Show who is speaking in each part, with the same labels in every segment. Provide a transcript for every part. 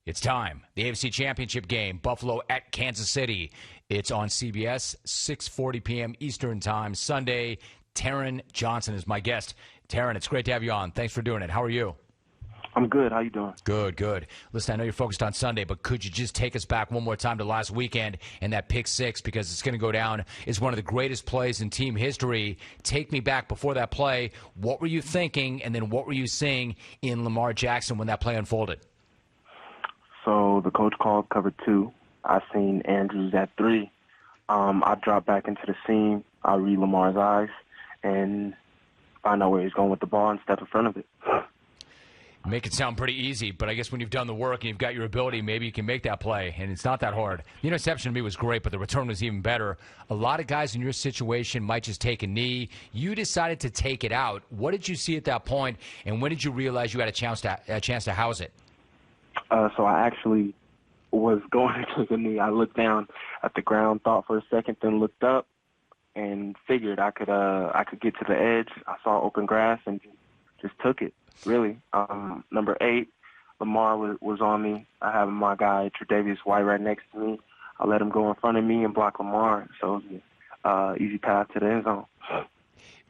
Speaker 1: It's time. The AFC Championship game, Buffalo at Kansas City. It's on CBS, 6:40 p.m. Eastern Time, Sunday. Taron Johnson is my guest. Taron, it's great to have you on. Thanks for doing it. How are you?
Speaker 2: I'm good. How you doing?
Speaker 1: Good, good. Listen, I know you're focused on Sunday, but could you just take us back one more time to last weekend and that pick six, because it's going to go down as one of the greatest plays in team history. Take me back before that play. What were you thinking, and then what were you seeing in Lamar Jackson when that play unfolded?
Speaker 2: So the coach called cover 2. I seen Andrews at 3. I dropped back into the seam. I read Lamar's eyes and find out where he's going with the ball and step in front of it.
Speaker 1: Make it sound pretty easy, but I guess when you've done the work and you've got your ability, maybe you can make that play, and it's not that hard. The interception to me was great, but the return was even better. A lot of guys in your situation might just take a knee. You decided to take it out. What did you see at that point, and when did you realize you had a chance to house it?
Speaker 2: So I actually was going to take a knee. I looked down at the ground, thought for a second, then looked up and figured I could get to the edge. I saw open grass and just took it, really. Number 8, Lamar was on me. I have my guy, Tre'Davious White, right next to me. I let him go in front of me and block Lamar. So it was an easy path to the end zone.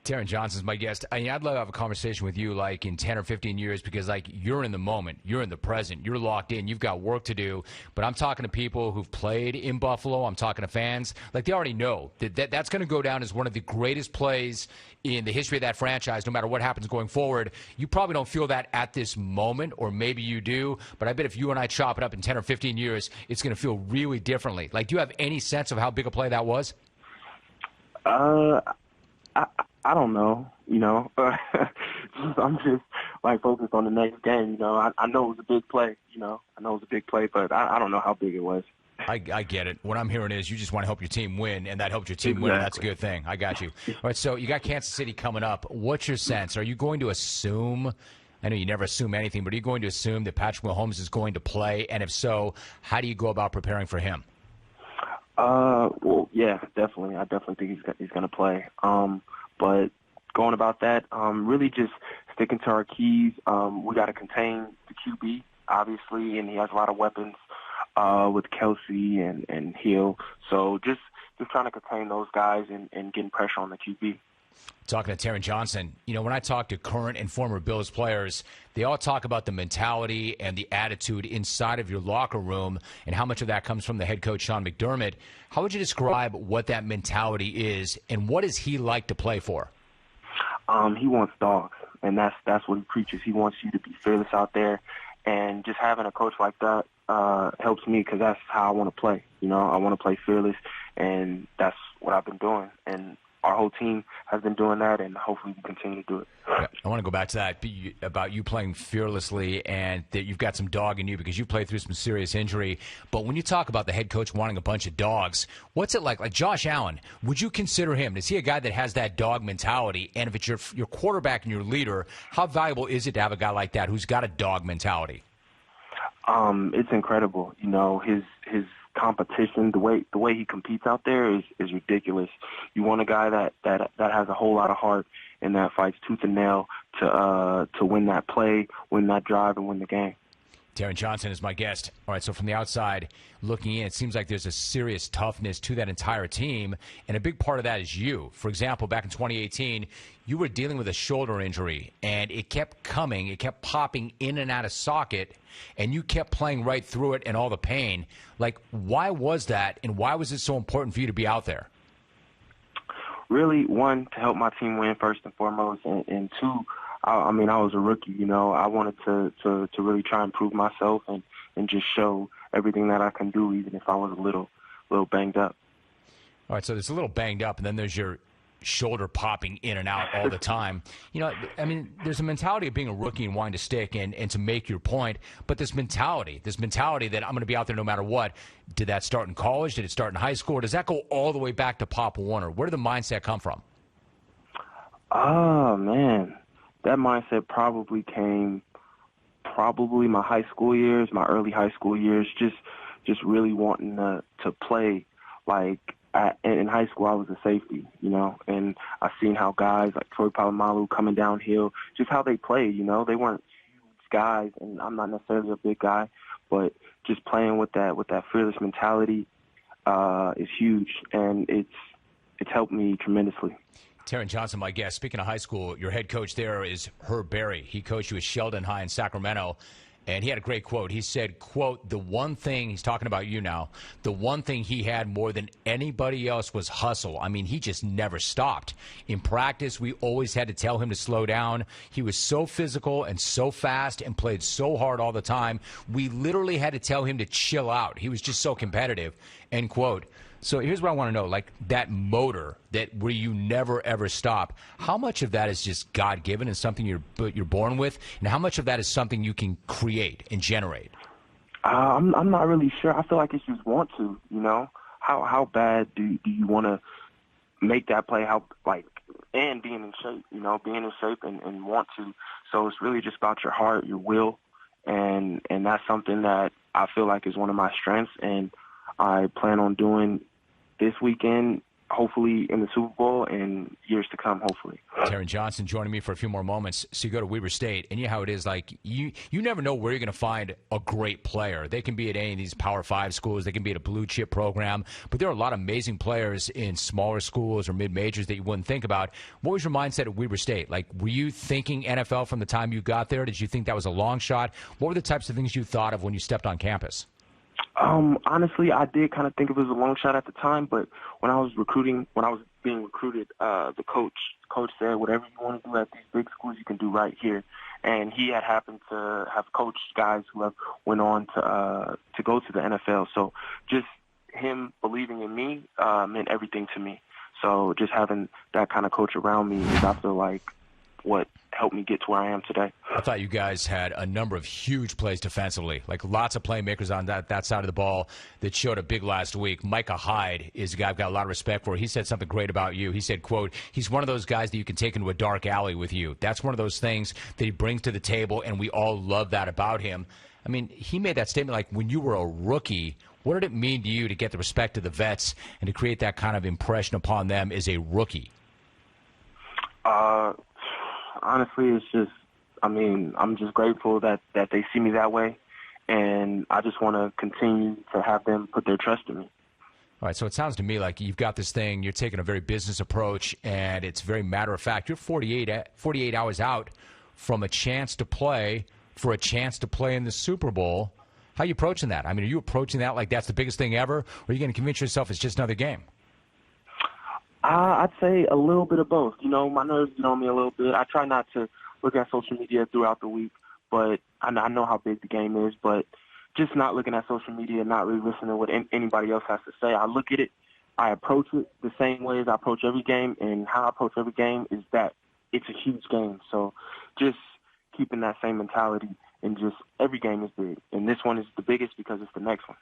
Speaker 1: Taron Johnson's my guest. I'd love to have a conversation with you like in 10 or 15 years, because like you're in the moment, you're in the present, you're locked in, you've got work to do. But I'm talking to people who've played in Buffalo. I'm talking to fans. Like they already know that's going to go down as one of the greatest plays in the history of that franchise, no matter what happens going forward. You probably don't feel that at this moment, or maybe you do. But I bet if you and I chop it up in 10 or 15 years, it's going to feel really differently. Like, do you have any sense of how big a play that was?
Speaker 2: I don't know, I'm just like focused on the next game. I know it was a big play. I know it was a big play, but I don't know how big it was.
Speaker 1: I get it. What I'm hearing is you just want to help your team win, and that helped your team win, and that's a good thing. I got you. All right, so you got Kansas City coming up. What's your sense? Are you going to assume, I know you never assume anything, but are you going to assume that Patrick Mahomes is going to play? And if so, how do you go about preparing for him?
Speaker 2: Well, yeah, definitely. I definitely think he's going to play. But going about that, really just sticking to our keys. We got to contain the QB, obviously, and he has a lot of weapons with Kelsey and Hill. So just trying to contain those guys and getting pressure on the QB.
Speaker 1: Talking to Taron Johnson, when I talk to current and former Bills players, they all talk about the mentality and the attitude inside of your locker room and how much of that comes from the head coach, Sean McDermott. How would you describe what that mentality is, and what does he like to play for?
Speaker 2: He wants dogs, and that's what he preaches. He wants you to be fearless out there, and just having a coach like that helps me, because that's how I want to play. I want to play fearless, and that's what I've been doing. And our whole team has been doing that, and hopefully we continue to do it.
Speaker 1: Yeah, I want to go back to that, about you playing fearlessly and that you've got some dog in you because you played through some serious injury. But when you talk about the head coach wanting a bunch of dogs, what's it like? Like Josh Allen, would you consider him? Is he a guy that has that dog mentality? And if it's your quarterback and your leader, how valuable is it to have a guy like that who's got a dog mentality?
Speaker 2: It's incredible. His competition, the way he competes out there is ridiculous. You want a guy that has a whole lot of heart and that fights tooth and nail to win that play, win that drive, and win the game.
Speaker 1: Taron Johnson is my guest. All right, so from the outside looking in, it seems like there's a serious toughness to that entire team, and a big part of that is you. For example, back in 2018, you were dealing with a shoulder injury, and it kept coming. It kept popping in and out of socket, and you kept playing right through it and all the pain. Like, why was that, and why was it so important for you to be out there?
Speaker 2: Really, one, to help my team win first and foremost, and two, I was a rookie, I wanted to really try and prove myself and just show everything that I can do, even if I was a little banged up.
Speaker 1: All right, so there's a little banged up, and then there's your shoulder popping in and out all the time. There's a mentality of being a rookie and wanting to stick and to make your point, but this mentality that I'm going to be out there no matter what, did that start in college? Did it start in high school? Or does that go all the way back to Pop Warner? Where did the mindset come from?
Speaker 2: Oh, man. That mindset probably came my high school years, my early high school years, just really wanting to play. Like in high school, I was a safety, and I seen how guys like Troy Polamalu coming downhill, just how they play, they weren't huge guys, and I'm not necessarily a big guy, but just playing with that fearless mentality is huge, and it's helped me tremendously.
Speaker 1: Taron Johnson, my guest. Speaking of high school, your head coach there is Herb Berry. He coached you at Sheldon High in Sacramento, and he had a great quote. He said, quote, the one thing, he's talking about you now, the one thing he had more than anybody else was hustle. I mean, he just never stopped. In practice, we always had to tell him to slow down. He was so physical and so fast and played so hard all the time. We literally had to tell him to chill out. He was just so competitive, end quote. So here's what I want to know, like that motor that where you never, ever stop, how much of that is just God-given and something you're born with, and how much of that is something you can create and generate?
Speaker 2: I'm not really sure. I feel like it's just want to, you know. How bad do you want to make that play? And being in shape, you know, being in shape and want to. So it's really just about your heart, your will, and that's something that I feel like is one of my strengths, and I plan on doing this weekend, hopefully in the Super Bowl, and years to come, hopefully.
Speaker 1: Taron Johnson joining me for a few more moments. So you go to Weber State, and you know how it is, like you never know where you're going to find a great player. They can be at any of these Power 5 schools. They can be at a blue-chip program. But there are a lot of amazing players in smaller schools or mid-majors that you wouldn't think about. What was your mindset at Weber State? Like, were you thinking NFL from the time you got there? Did you think that was a long shot? What were the types of things you thought of when you stepped on campus?
Speaker 2: Honestly, I did kind of think of it as a long shot at the time, but when I was being recruited, the coach said, whatever you want to do at these big schools, you can do right here. And he had happened to have coached guys who have went on to go to the NFL. So just him believing in me meant everything to me. So just having that kind of coach around me is, I feel like, what helped me get to where I am today.
Speaker 1: I thought you guys had a number of huge plays defensively, like lots of playmakers on that side of the ball that showed up big last week. Micah Hyde is a guy I've got a lot of respect for. He said something great about you. He said, quote, he's one of those guys that you can take into a dark alley with you. That's one of those things that he brings to the table, and we all love that about him. I mean, he made that statement like when you were a rookie. What did it mean to you to get the respect of the vets and to create that kind of impression upon them as a rookie?
Speaker 2: Honestly, it's just, I'm just grateful that they see me that way, and I just want to continue to have them put their trust in me.
Speaker 1: All right, so it sounds to me like you've got this thing, you're taking a very business approach, and it's very matter-of-fact. You're 48 hours out from a chance to play for a chance to play in the Super Bowl. How are you approaching that? I mean, are you approaching that like that's the biggest thing ever, or are you going to convince yourself it's just another game?
Speaker 2: I'd say a little bit of both. You know, my nerves get on me a little bit. I try not to look at social media throughout the week, but I know how big the game is. But just not looking at social media, not really listening to what anybody else has to say. I look at it, I approach it the same way as I approach every game, and how I approach every game is that it's a huge game. So just keeping that same mentality, and just every game is big. And this one is the biggest because it's the next one.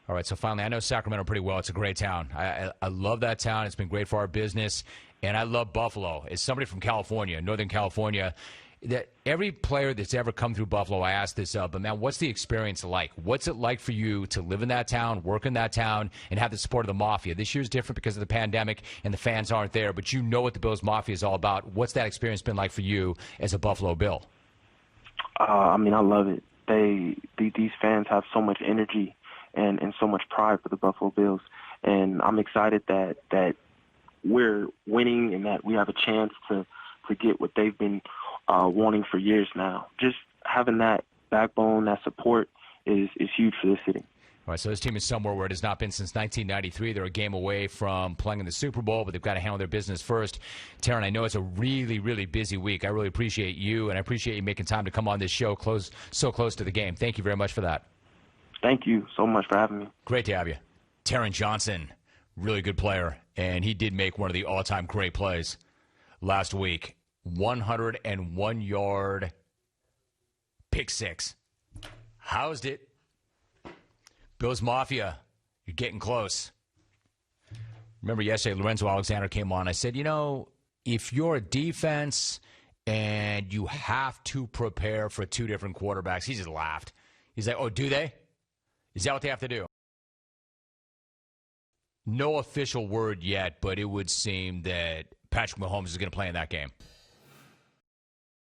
Speaker 1: All right, so finally, I know Sacramento pretty well. It's a great town. I love that town. It's been great for our business. And I love Buffalo. As somebody from California, Northern California, that every player that's ever come through Buffalo, I ask this of, but man, what's the experience like? What's it like for you to live in that town, work in that town, and have the support of the Mafia? This year's different because of the pandemic and the fans aren't there, but you know what the Bills Mafia is all about. What's that experience been like for you as a Buffalo Bill?
Speaker 2: I love it. These fans have so much energy and so much pride for the Buffalo Bills, and I'm excited that we're winning and that we have a chance to get what they've been wanting for years now. Just having that backbone, that support is huge for this city.
Speaker 1: All right, so this team is somewhere where it has not been since 1993. They're a game away from playing in the Super Bowl, but they've got to handle their business first. Taron, I know it's a really, really busy week. I really appreciate you, and I appreciate you making time to come on this show so close to the game. Thank you very much for that.
Speaker 2: Thank you so much for having me.
Speaker 1: Great to have you. Taron Johnson, really good player, and he did make one of the all-time great plays last week. 101-yard pick six. Housed it. Bills Mafia, you're getting close. Remember yesterday, Lorenzo Alexander came on. I said, if you're a defense and you have to prepare for two different quarterbacks, he just laughed. He's like, oh, do they? Is that what they have to do? No official word yet, but it would seem that Patrick Mahomes is going to play in that game.